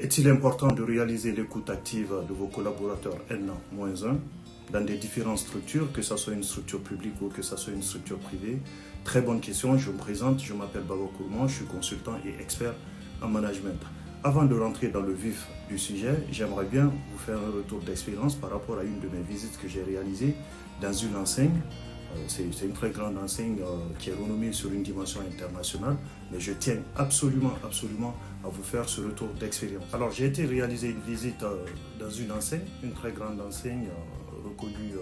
Est-il important de réaliser l'écoute active de vos collaborateurs N-1 dans des différentes structures, que ce soit une structure publique ou que ce soit une structure privée? Très bonne question, je me présente, je m'appelle Baba Kourman, je suis consultant et expert en management. Avant de rentrer dans le vif du sujet, j'aimerais bien vous faire un retour d'expérience par rapport à une de mes visites que j'ai réalisées dans une enseigne. C'est une très grande enseigne qui est renommée sur une dimension internationale, mais je tiens absolument à vous faire ce retour d'expérience. Alors j'ai été réaliser une visite dans une enseigne, une très grande enseigne reconnue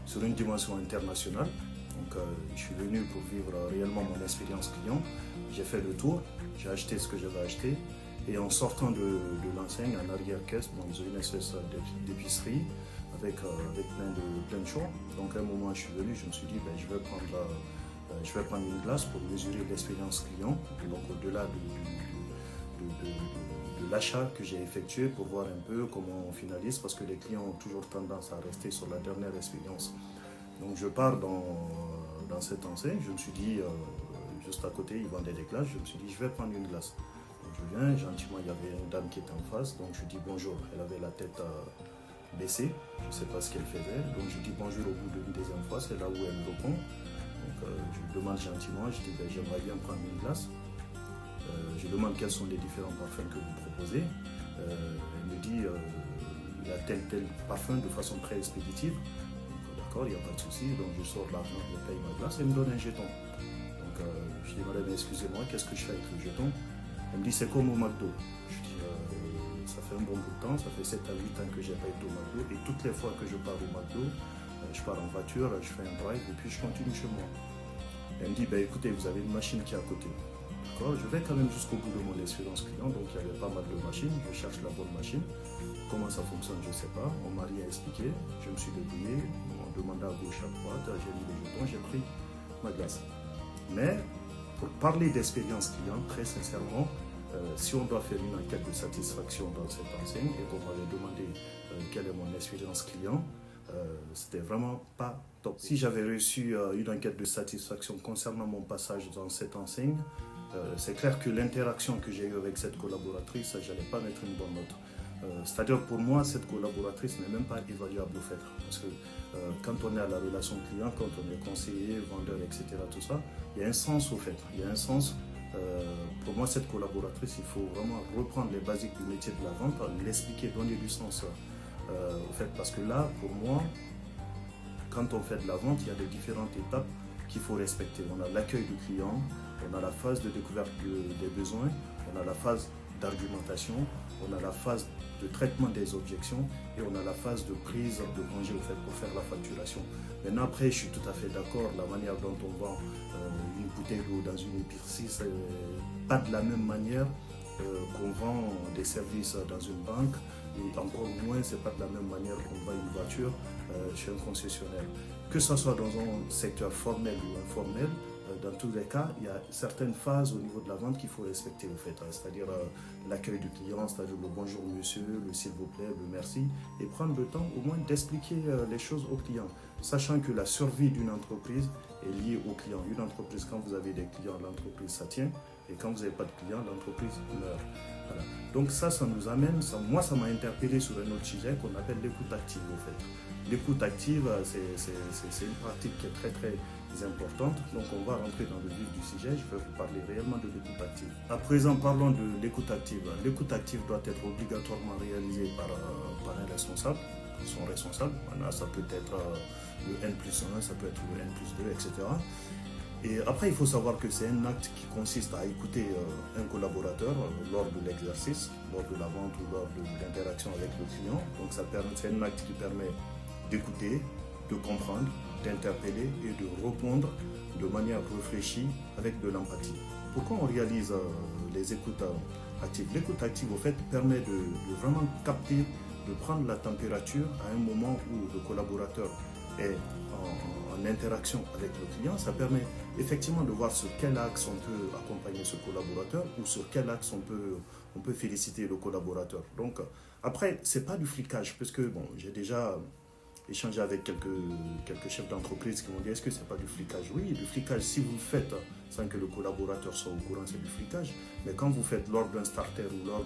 sur une dimension internationale. Donc je suis venu pour vivre réellement mon expérience client. J'ai fait le tour, j'ai acheté ce que j'avais acheté, et en sortant de l'enseigne, en arrière-caisse, dans une espèce d'épicerie, avec plein de choses. Donc à un moment, je suis venu, je me suis dit, je vais prendre une glace pour mesurer l'expérience client, donc au-delà de l'achat que j'ai effectué, pour voir un peu comment on finalise, parce que les clients ont toujours tendance à rester sur la dernière expérience. Donc je pars dans cette enseigne, je me suis dit, juste à côté, ils vendaient des glaces, je me suis dit, je vais prendre une glace. Donc je viens, gentiment, il y avait une dame qui était en face, donc je dis bonjour, elle avait la tête baissée, je ne sais pas ce qu'elle faisait, donc je dis bonjour au bout d'une deuxième fois, c'est là où elle me répond. Donc je lui demande gentiment, je dis j'aimerais bien prendre une glace. Je demande quels sont les différents parfums que vous proposez. Elle me dit il y a tel parfum de façon très expéditive. D'accord, il n'y a pas de souci, donc je sors l'argent, je paye ma glace et elle me donne un jeton. Donc je dis madame, excusez-moi, qu'est-ce que je fais avec le jeton? Elle me dit c'est comme au McDo. Je dis ça fait un bon bout de temps, ça fait 7 à 8 ans que je n'ai pas été au McDo, et toutes les fois que je pars au McDo, je pars en voiture, je fais un drive et puis je continue chez moi. Elle me dit écoutez, vous avez une machine qui est à côté. D'accord, je vais quand même jusqu'au bout de mon expérience client, donc il y avait pas mal de machines, je cherche la bonne machine. Comment ça fonctionne, je ne sais pas, on m'a rien expliqué, je me suis débrouillé, on demanda à gauche, à droite, j'ai mis les jetons, j'ai pris ma glace. Mais pour parler d'expérience client, très sincèrement, si on doit faire une enquête de satisfaction dans cette enseigne et qu'on m'avait demandé quelle est mon expérience client, c'était vraiment pas top. Si j'avais reçu une enquête de satisfaction concernant mon passage dans cette enseigne, c'est clair que l'interaction que j'ai eue avec cette collaboratrice, je n'allais pas mettre une bonne note. C'est-à-dire pour moi, cette collaboratrice n'est même pas évaluable au fait. Parce que quand on est à la relation client, quand on est conseiller, vendeur, etc., tout ça, il y a un sens au fait. Il y a un sens. Pour moi, cette collaboratrice, il faut vraiment reprendre les basiques du métier de la vente, l'expliquer, donner du sens au fait. Parce que là, pour moi, quand on fait de la vente, il y a des différentes étapes qu'il faut respecter. On a l'accueil du client, on a la phase de découverte des besoins, on a la phase d'argumentation, on a la phase de traitement des objections et on a la phase de prise de congé au fait pour faire la facturation. Maintenant après, je suis tout à fait d'accord, la manière dont on vend une bouteille d'eau dans une épicerie, c'est pas de la même manière qu'on vend des services dans une banque, et encore moins, c'est pas de la même manière qu'on vend une voiture chez un concessionnaire. Que ce soit dans un secteur formel ou informel, dans tous les cas, il y a certaines phases au niveau de la vente qu'il faut respecter au fait, c'est-à-dire l'accueil du client, c'est-à-dire le bonjour monsieur, le s'il vous plaît, le merci, et prendre le temps au moins d'expliquer les choses au client, sachant que la survie d'une entreprise est liée au client. Une entreprise, quand vous avez des clients, l'entreprise ça tient, et quand vous n'avez pas de clients, l'entreprise meurt. Voilà. Donc ça nous amène, moi ça m'a interpellé sur un autre sujet qu'on appelle l'écoute active au fait. L'écoute active, c'est une pratique qui est très importante. Donc on va rentrer dans le vif du sujet, je vais vous parler réellement de l'écoute active. À présent, parlons de l'écoute active. L'écoute active doit être obligatoirement réalisée par un responsable, son responsable. Ça peut être le N+1, ça peut être le N+2, etc. Et après, il faut savoir que c'est un acte qui consiste à écouter un collaborateur lors de l'exercice, lors de la vente ou lors de l'interaction avec le client. Donc c'est un acte qui permet d'écouter, de comprendre, d'interpeller et de répondre de manière réfléchie avec de l'empathie. Pourquoi on réalise les écoutes actives? L'écoute active, au fait, permet de vraiment capter, de prendre la température à un moment où le collaborateur est en interaction avec le client. Ça permet effectivement de voir sur quel axe on peut accompagner ce collaborateur ou sur quel axe on peut féliciter le collaborateur. Donc après, c'est pas du flicage, parce que bon, j'ai déjà échangé avec quelques chefs d'entreprise qui m'ont dit est-ce que c'est pas du flicage? Oui, du flicage, si vous le faites sans que le collaborateur soit au courant, c'est du flicage. Mais quand vous faites lors d'un starter ou lors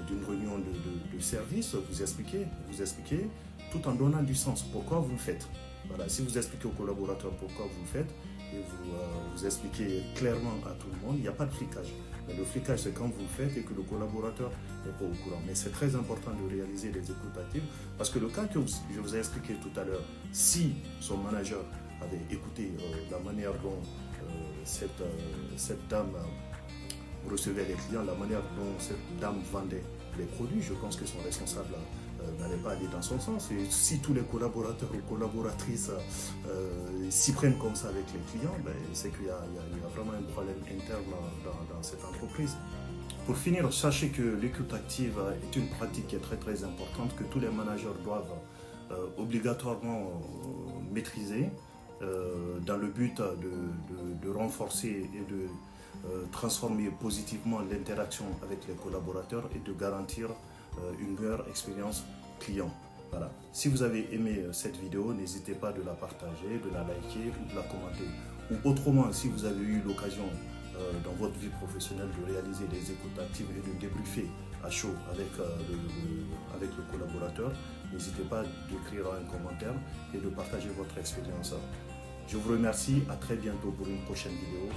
d'une réunion de service, vous expliquez, tout en donnant du sens. Pourquoi vous le faites? Voilà, si vous expliquez aux collaborateurs pourquoi vous le faites, et vous expliquez clairement à tout le monde, il n'y a pas de flicage. Mais le flicage, c'est quand vous le faites et que le collaborateur n'est pas au courant. Mais c'est très important de réaliser les écoutes actives parce que le cas que je vous ai expliqué tout à l'heure, si son manager avait écouté la manière dont cette dame recevait les clients, la manière dont cette dame vendait les produits, je pense que son responsable n'allait pas aller dans son sens. Et si tous les collaborateurs ou collaboratrices s'y prennent comme ça avec les clients, ben, c'est qu'il y a vraiment un problème interne dans cette entreprise. Pour finir, sachez que l'écoute active est une pratique qui est très très importante, que tous les managers doivent obligatoirement maîtriser dans le but de renforcer et de transformer positivement l'interaction avec les collaborateurs et de garantir une meilleure expérience client. Voilà. Si vous avez aimé cette vidéo, n'hésitez pas de la partager, de la liker ou de la commenter. Ou autrement, si vous avez eu l'occasion dans votre vie professionnelle de réaliser des écoutes actives et de débriefer à chaud avec le collaborateur, n'hésitez pas d'écrire un commentaire et de partager votre expérience. Je vous remercie, à très bientôt pour une prochaine vidéo.